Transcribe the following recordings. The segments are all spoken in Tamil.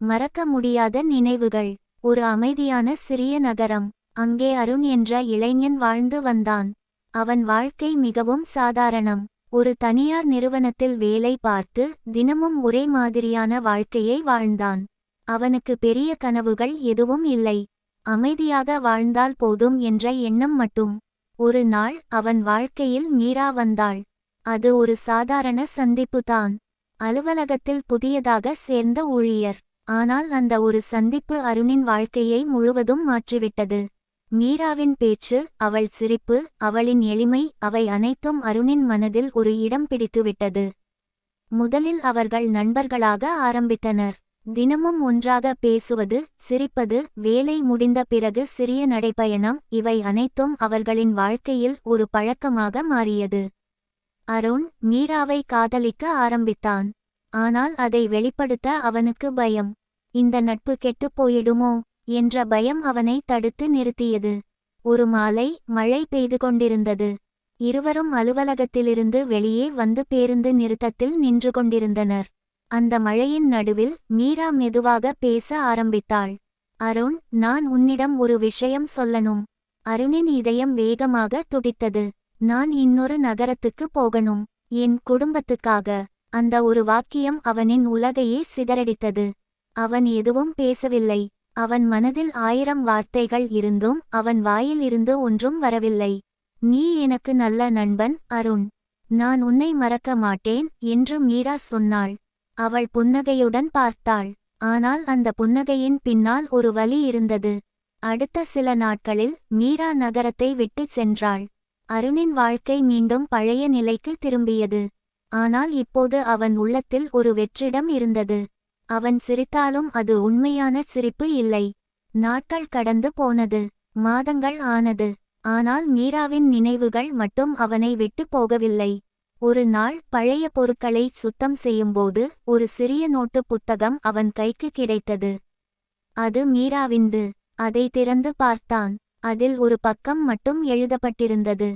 மறக்க முடியாத நினைவுகள். ஒரு அமைதியான சிறிய நகரம். அங்கே அருண் என்ற இளைஞன் வாழ்ந்து வந்தான். அவன் வாழ்க்கை மிகவும் சாதாரணம். ஒரு தனியார் நிறுவனத்தில் வேலை பார்த்து தினமும் ஒரே மாதிரியான வாழ்க்கையை வாழ்ந்தான். அவனுக்கு பெரிய கனவுகள் எதுவும் இல்லை. அமைதியாக வாழ்ந்தால் போதும் என்ற எண்ணம் மட்டும். ஒரு நாள் அவன் வாழ்க்கையில் மீரா வந்தாள். அது ஒரு சாதாரண சந்திப்புதான். அலுவலகத்தில் புதியதாக சேர்ந்த ஊழியர். ஆனால் அந்த ஒரு சந்திப்பு அருணின் வாழ்க்கையை முழுவதும் மாற்றிவிட்டது. மீராவின் பேச்சு, அவள் சிரிப்பு, அவளின் எளிமை, அவை அனைத்தும் அருணின் மனதில் ஒரு இடம் பிடித்துவிட்டது. முதலில் அவர்கள் நண்பர்களாக ஆரம்பித்தனர். தினமும் ஒன்றாக பேசுவது, சிரிப்பது, வேலை முடிந்த பிறகு சிறிய நடைப்பயணம், இவை அனைத்தும் அவர்களின் வாழ்க்கையில் ஒரு பழக்கமாக மாறியது. அருண் மீராவை காதலிக்க ஆரம்பித்தான். ஆனால் அதை வெளிப்படுத்த அவனுக்கு பயம். இந்த நட்பு கெட்டுப் போயிடுமோ என்ற பயம் அவனை தடுத்து நிறுத்தியது. ஒரு மாலை மழை பெய்து கொண்டிருந்தது. இருவரும் அலுவலகத்திலிருந்து வெளியே வந்து பேருந்து நிறுத்தத்தில் நின்று கொண்டிருந்தனர். அந்த மழையின் நடுவில் மீரா மெதுவாக பேச ஆரம்பித்தாள். அருண், நான் உன்னிடம் ஒரு விஷயம் சொல்லணும். அருணின் இதயம் வேகமாக துடித்தது. நான் இன்னொரு நகரத்துக்கு போகணும். என் குடும்பத்துக்காக. அந்த ஒரு வாக்கியம் அவனின் உலகையே சிதறடித்தது. அவன் எதுவும் பேசவில்லை. அவன் மனதில் 1000 வார்த்தைகள் இருந்தும் அவன் வாயில் இருந்து ஒன்றும் வரவில்லை. நீ எனக்கு நல்ல நண்பன் அருண். நான் உன்னை மறக்க மாட்டேன் என்று மீரா சொன்னாள். அவள் புன்னகையுடன் பார்த்தாள். ஆனால் அந்த புன்னகையின் பின்னால் ஒரு வலி இருந்தது. அடுத்த சில நாட்களில் மீரா நகரத்தை விட்டுச் சென்றாள். அருணின் வாழ்க்கை மீண்டும் பழைய நிலைக்கு திரும்பியது. ஆனால் இப்போது அவன் உள்ளத்தில் ஒரு வெற்றிடம் இருந்தது. அவன் சிரித்தாலும் அது உண்மையான சிரிப்பு இல்லை. நாட்கள் கடந்து போனது. மாதங்கள் ஆனது. ஆனால் மீராவின் நினைவுகள் மட்டும் அவனை விட்டு போகவில்லை. ஒரு நாள் பழைய பொருட்களை சுத்தம் செய்யும்போது ஒரு சிறிய நோட்டு புத்தகம் அவன் கைக்கு கிடைத்தது. அது மீராவின்து. அதை திறந்து பார்த்தான். அதில் ஒரு பக்கம் மட்டும் எழுதப்பட்டிருந்தது.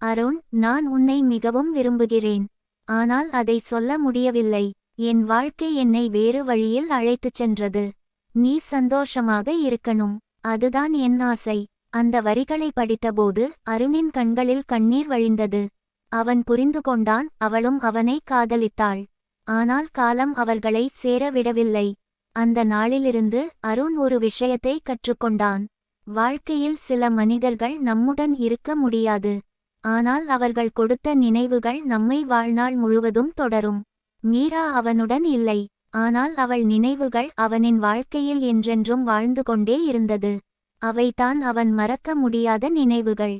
அருண், நான் உன்னை மிகவும் விரும்புகிறேன். ஆனால் அதை சொல்ல முடியவில்லை. என் வாழ்க்கை என்னை வேறு வழியில் அழைத்துச் சென்றது. நீ சந்தோஷமாக இருக்கணும். அதுதான் என் ஆசை. அந்த வரிகளை படித்தபோது அருணின் கண்களில் கண்ணீர் வழிந்தது. அவன் புரிந்து கொண்டான், அவளும் அவனை காதலித்தாள். ஆனால் காலம் அவர்களை சேர விடவில்லை. அந்த நாளிலிருந்து அருண் ஒரு விஷயத்தை கற்றுக்கொண்டான். வாழ்க்கையில் சில மனிதர்கள் நம்முடன் இருக்க முடியாது. ஆனால் அவர்கள் கொடுத்த நினைவுகள் நம்மை வாழ்நாள் முழுவதும் தொடரும். மீரா அவனுடன் இல்லை. ஆனால் அவள் நினைவுகள் அவனின் வாழ்க்கையில் என்றென்றும் வாழ்ந்து கொண்டே இருந்தது. அவைதான் அவன் மறக்க முடியாத நினைவுகள்.